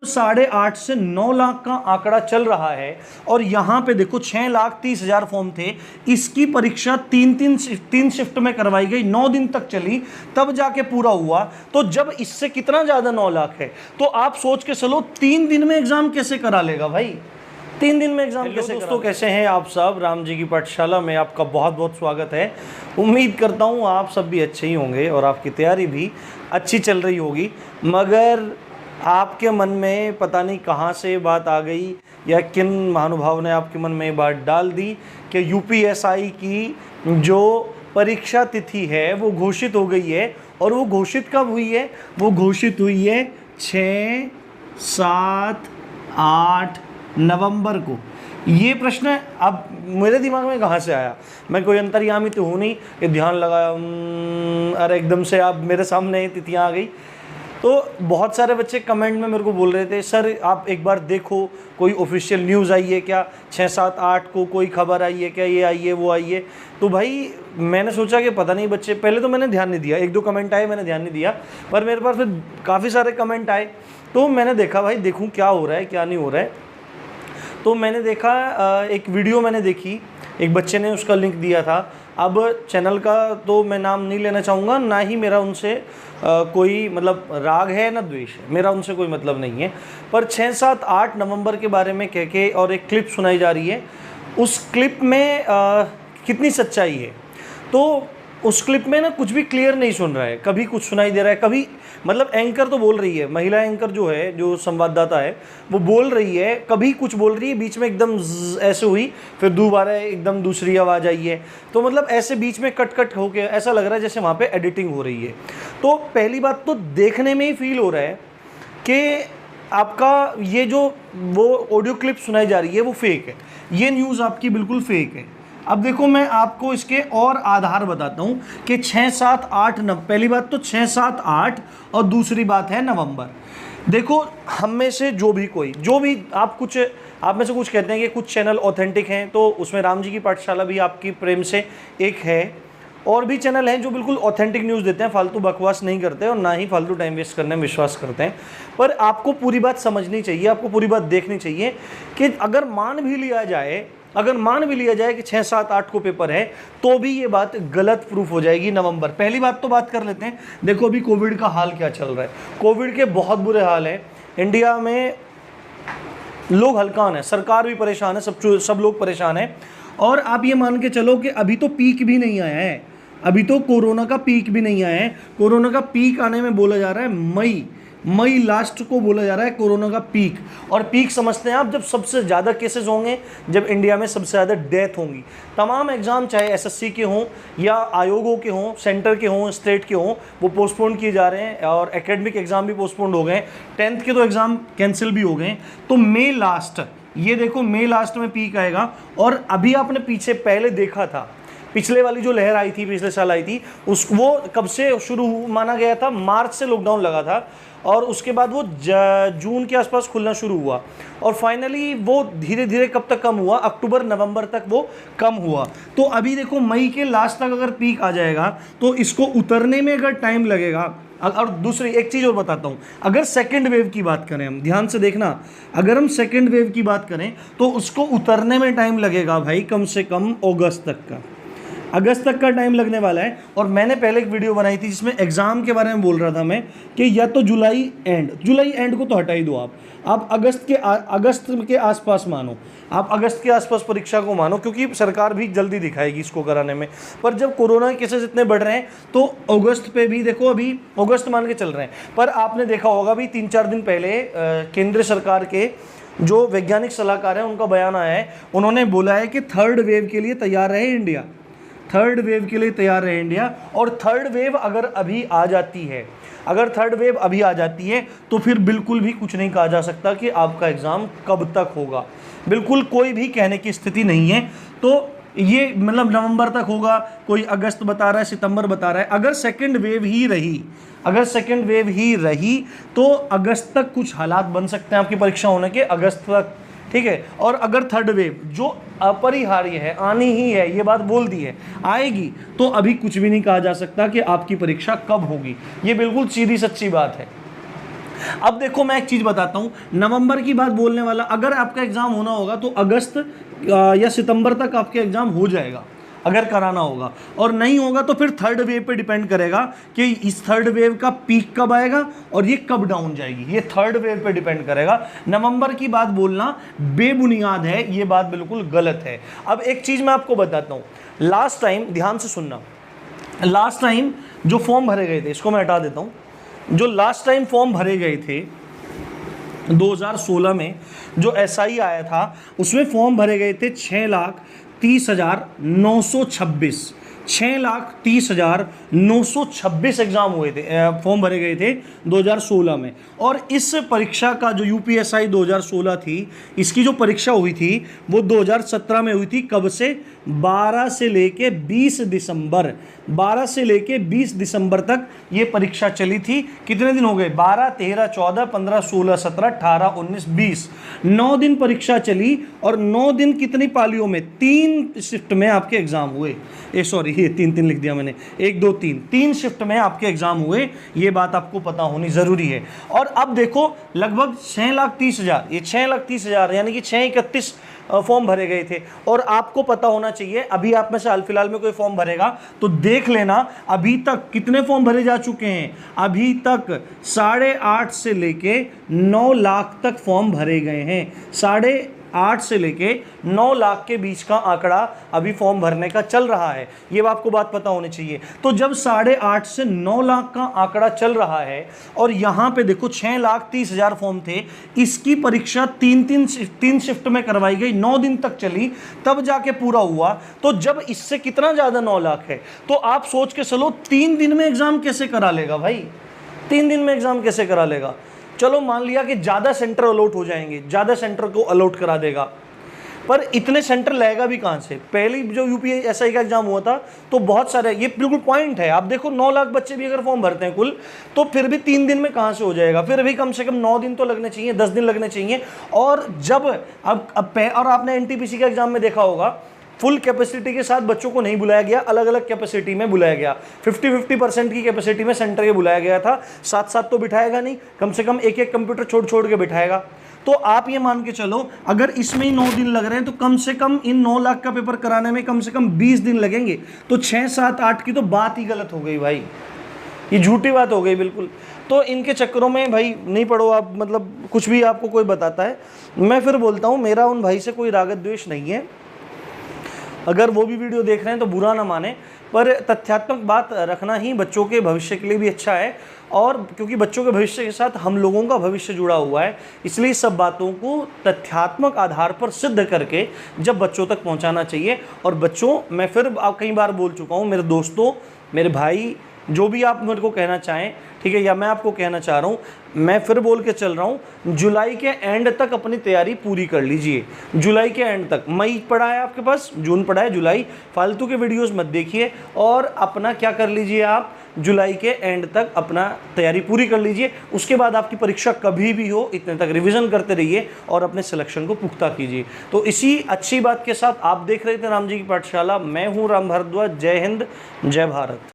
8.5 से 9 लाख का आंकड़ा चल रहा है और यहां पे देखो 6,30,000 फॉर्म थे। इसकी परीक्षा तीन शिफ्ट में करवाई गई, 9 दिन तक चली, तब जाके पूरा हुआ। तो जब इससे कितना ज्यादा 9 लाख है तो आप सोच के चलो 3 दिन में एग्जाम कैसे करा लेगा भाई, 3 दिन में एग्जाम कैसे। दोस्तों कैसे हैं आप सब, राम जी की पाठशाला में आपका बहुत बहुत स्वागत है। उम्मीद करता हूं आप सब भी अच्छे ही होंगे और आपकी तैयारी भी अच्छी चल रही होगी। मगर आपके मन में पता नहीं कहां से बात आ गई या किन महानुभाव ने आपके मन में ये बात डाल दी कि यूपीएसआई की जो परीक्षा तिथि है वो घोषित हो गई है। और वो घोषित कब हुई है? वो घोषित हुई है 6, 7, 8 नवंबर को। ये प्रश्न अब मेरे दिमाग में कहाँ से आया? मैं कोई अंतर्यामी तो हूँ नहीं कि ध्यान लगाया अरे एकदम से आप मेरे सामने तिथियाँ आ गई। तो बहुत सारे बच्चे कमेंट में मेरे को बोल रहे थे, सर आप एक बार देखो कोई ऑफिशियल न्यूज़ आई है क्या, 6, 7, 8 को कोई खबर आई है क्या, ये आई है वो आई है। तो भाई मैंने सोचा कि पता नहीं बच्चे, पहले तो मैंने ध्यान नहीं दिया, 1-2 कमेंट आए मैंने ध्यान नहीं दिया, पर मेरे पास फिर काफ़ी सारे कमेंट आए तो मैंने देखा भाई देखूँ क्या हो रहा है क्या नहीं हो रहा है। तो मैंने देखा एक वीडियो मैंने देखी, एक बच्चे ने उसका लिंक दिया था। अब चैनल का तो मैं नाम नहीं लेना चाहूँगा, ना ही मेरा उनसे कोई मतलब राग है ना द्वेष है, मेरा उनसे कोई मतलब नहीं है। पर 6, 7, 8 नवंबर के बारे में कह के और एक क्लिप सुनाई जा रही है। उस क्लिप में कितनी सच्चाई है? तो उस क्लिप में ना कुछ भी क्लियर नहीं सुन रहा है, कभी कुछ सुनाई दे रहा है, कभी मतलब एंकर तो बोल रही है, महिला एंकर जो है, जो संवाददाता है वो बोल रही है, कभी कुछ बोल रही है, बीच में एकदम ऐसे हुई, फिर दोबारा एकदम दूसरी आवाज़ आई है। तो मतलब ऐसे बीच में कट कट होके ऐसा लग रहा है जैसे वहाँ पे एडिटिंग हो रही है। तो पहली बात तो देखने में ही फील हो रहा है कि आपका ये जो वो ऑडियो क्लिप सुनाई जा रही है वो फेक है, ये न्यूज़ आपकी बिल्कुल फेक है। अब देखो मैं आपको इसके और आधार बताता हूं कि 6, 7, 8 पहली बात तो 6, 7, 8 और दूसरी बात है नवंबर। देखो हम में से जो भी आप में से कुछ कहते हैं कि कुछ चैनल ऑथेंटिक हैं, तो उसमें राम जी की पाठशाला भी आपकी प्रेम से एक है। और भी चैनल हैं जो बिल्कुल ऑथेंटिक न्यूज़ देते हैं, फालतू बकवास नहीं करते और ना ही फालतू टाइम वेस्ट करने में विश्वास करते हैं। पर आपको पूरी बात समझनी चाहिए, आपको पूरी बात देखनी चाहिए कि अगर मान भी लिया जाए कि 6, 7, 8 को पेपर है तो भी ये बात गलत प्रूफ हो जाएगी नवंबर। पहली बात तो बात कर लेते हैं, देखो अभी कोविड का हाल क्या चल रहा है। कोविड के बहुत बुरे हाल हैं इंडिया में, लोग हलकान हैं, सरकार भी परेशान है, सब लोग परेशान हैं। और आप ये मान के चलो कि अभी तो पीक भी नहीं आया है, अभी तो कोरोना का पीक भी नहीं आया है। कोरोना का पीक आने में बोला जा रहा है मई लास्ट को बोला जा रहा है कोरोना का पीक। और पीक समझते हैं आप जब सबसे ज़्यादा केसेस होंगे, जब इंडिया में सबसे ज़्यादा डेथ होंगी। तमाम एग्ज़ाम चाहे एसएससी के हों या आयोगों के हों, सेंटर के हों, स्टेट के हों, वो पोस्टपोन किए जा रहे हैं और एकेडमिक एग्ज़ाम भी पोस्टपोन हो गए, 10th के तो एग्ज़ाम कैंसिल भी हो गए। तो मई लास्ट, ये देखो मई लास्ट में पीक आएगा। और अभी आपने पीछे पहले देखा था, पिछले वाली जो लहर आई थी, पिछले साल आई थी, वो कब से शुरू माना गया था? मार्च से लॉकडाउन लगा था और उसके बाद वो जून के आसपास खुलना शुरू हुआ और फाइनली वो धीरे धीरे कब तक कम हुआ? अक्टूबर नवंबर तक वो कम हुआ। तो अभी देखो मई के लास्ट तक अगर पीक आ जाएगा तो इसको उतरने में अगर टाइम लगेगा। और दूसरी एक चीज़ और बताता हूँ, अगर सेकेंड वेव की बात करें, हम ध्यान से देखना, अगर हम सेकेंड वेव की बात करें तो उसको उतरने में टाइम लगेगा भाई कम से कम अगस्त तक का टाइम लगने वाला है। और मैंने पहले एक वीडियो बनाई थी जिसमें एग्ज़ाम के बारे में बोल रहा था मैं कि या तो जुलाई एंड को तो हटा ही दो, आप अगस्त के आसपास मानो, आप अगस्त के आसपास परीक्षा को मानो, क्योंकि सरकार भी जल्दी दिखाएगी इसको कराने में। पर जब कोरोना के केसेस इतने बढ़ रहे हैं तो अगस्त पे भी देखो, अभी अगस्त मान के चल रहे हैं। पर आपने देखा होगा भी 3-4 दिन पहले केंद्र सरकार के जो वैज्ञानिक सलाहकार हैं उनका बयान आया है, उन्होंने बोला है कि थर्ड वेव के लिए तैयार रहे इंडिया, थर्ड वेव के लिए तैयार है इंडिया। और थर्ड वेव अगर अभी आ जाती है तो फिर बिल्कुल भी कुछ नहीं कहा जा सकता कि आपका एग्ज़ाम कब तक होगा, बिल्कुल कोई भी कहने की स्थिति नहीं है। तो ये मतलब नवंबर तक होगा, कोई अगस्त बता रहा है, सितंबर बता रहा है। अगर सेकेंड वेव ही रही तो अगस्त तक कुछ हालात बन सकते हैं आपकी परीक्षा होने के, अगस्त तक, ठीक है। और अगर थर्ड वेव जो अपरिहार्य है, आनी ही है, ये बात बोल दी है, आएगी, तो अभी कुछ भी नहीं कहा जा सकता कि आपकी परीक्षा कब होगी। ये बिल्कुल सीधी सच्ची बात है। अब देखो मैं एक चीज बताता हूं, नवंबर की बात बोलने वाला, अगर आपका एग्जाम होना होगा तो अगस्त या सितंबर तक आपके एग्जाम हो जाएगा अगर कराना होगा, और नहीं होगा तो फिर थर्ड वेव पे डिपेंड करेगा कि इस थर्ड वेव का पीक कब आएगा और ये कब डाउन जाएगी, ये थर्ड वेव पे डिपेंड करेगा। नवंबर की बात बोलना बेबुनियाद है, ये बात बिल्कुल गलत है। अब एक चीज मैं आपको बताता हूं, लास्ट टाइम ध्यान से सुनना, लास्ट टाइम जो फॉर्म भरे गए थे, इसको मैं हटा देता हूं, जो लास्ट टाइम फॉर्म भरे गए थे 2016 में जो एसआई आया था उसमें फॉर्म भरे गए थे 6,30,926, 6,30,926 एग्जाम हुए थे, फॉर्म भरे गए थे 2016 में। और इस परीक्षा का जो यूपीएसआई 2016 थी, इसकी जो परीक्षा हुई थी वो 2017 में हुई थी। कब से? 12 से लेके 20 दिसंबर, 12 से लेके 20 दिसंबर तक ये परीक्षा चली थी। कितने दिन हो गए? 12, 13, 14, 15, 16, 17, 18, 19, 20, 9 दिन परीक्षा चली। और 9 दिन कितनी पालियों में? 3 शिफ्ट में आपके एग्जाम हुए। सॉरी, ये 3 लिख दिया मैंने, 1, 2, 3 शिफ्ट में आपके एग्जाम हुए। ये बात आपको पता होनी जरूरी है। और अब देखो लगभग 6,30,000, ये 6,30,000 यानी कि 6,31 फॉर्म भरे गए थे। और आपको पता होना चाहिए, अभी आप में से हाल फिलहाल में कोई फॉर्म भरेगा तो देख लेना अभी तक कितने फॉर्म भरे जा चुके हैं। अभी तक 8.5 से लेके 9 लाख तक फॉर्म भरे गए हैं। 8.5 से लेके 9 लाख के बीच का आंकड़ा अभी फॉर्म भरने का चल रहा है, ये आपको बात पता होनी चाहिए। तो जब 8.5 से 9 लाख का आंकड़ा चल रहा है और यहाँ पे देखो 6,30,000 फॉर्म थे, इसकी परीक्षा तीन शिफ्ट में करवाई गई, 9 दिन तक चली, तब जाके पूरा हुआ। तो जब इससे कितना ज़्यादा 9 लाख है तो आप सोच के चलो 3 दिन में एग्जाम कैसे करा लेगा भाई? 3 दिन में एग्जाम कैसे करा लेगा? चलो मान लिया कि ज़्यादा सेंटर अलॉट हो जाएंगे, ज़्यादा सेंटर को अलॉट करा देगा, पर इतने सेंटर लेगा भी कहाँ से? पहली जो यूपीएसआई का एग्जाम हुआ था तो बहुत सारे, ये बिल्कुल पॉइंट है। आप देखो 9 लाख बच्चे भी अगर फॉर्म भरते हैं कुल, तो फिर भी 3 दिन में कहाँ से हो जाएगा? फिर भी कम से कम 9 दिन तो लगने चाहिए, 10 दिन लगने चाहिए। और जब और आपने एनटीपीसी के एग्जाम में देखा होगा, फुल कैपेसिटी के साथ बच्चों को नहीं बुलाया गया, अलग अलग कैपेसिटी में बुलाया गया। 50-50% की कैपेसिटी में सेंटर के बुलाया गया था। साथ साथ तो बिठाएगा नहीं, कम से कम एक एक कंप्यूटर छोड़ छोड़ के बिठाएगा। तो आप ये मान के चलो अगर इसमें ही 9 दिन लग रहे हैं तो कम से कम इन 9 लाख का पेपर कराने में कम से कम 20 दिन लगेंगे। तो 6, 7, 8 की तो बात ही गलत हो गई भाई, ये झूठी बात हो गई बिल्कुल। तो इनके चक्करों में भाई नहीं पड़ो आप, मतलब कुछ भी आपको कोई बताता है। मैं फिर बोलता हूँ, मेरा उन भाई से कोई रागत द्वेष नहीं है, अगर वो भी वीडियो देख रहे हैं तो बुरा ना माने, पर तथ्यात्मक बात रखना ही बच्चों के भविष्य के लिए भी अच्छा है। और क्योंकि बच्चों के भविष्य के साथ हम लोगों का भविष्य जुड़ा हुआ है, इसलिए सब बातों को तथ्यात्मक आधार पर सिद्ध करके जब बच्चों तक पहुंचाना चाहिए। और बच्चों, मैं फिर आप कई बार बोल चुका हूं, मेरे दोस्तों, मेरे भाई, जो भी आप मेरे को कहना चाहें, ठीक है, या मैं आपको कहना चाह रहा हूँ, मैं फिर बोल के चल रहा हूँ, जुलाई के एंड तक अपनी तैयारी पूरी कर लीजिए। जुलाई के एंड तक, मई पड़ा है आपके पास, जून पड़ा है, जुलाई, फालतू के वीडियोस मत देखिए और अपना क्या कर लीजिए, आप जुलाई के एंड तक अपना तैयारी पूरी कर लीजिए। उसके बाद आपकी परीक्षा कभी भी हो, इतने तक रिवीजन करते रहिए और अपने सिलेक्शन को पुख्ता कीजिए। तो इसी अच्छी बात के साथ आप देख रहे थे राम जी की पाठशाला, मैं हूँ राम भारद्वाज। जय हिंद, जय भारत।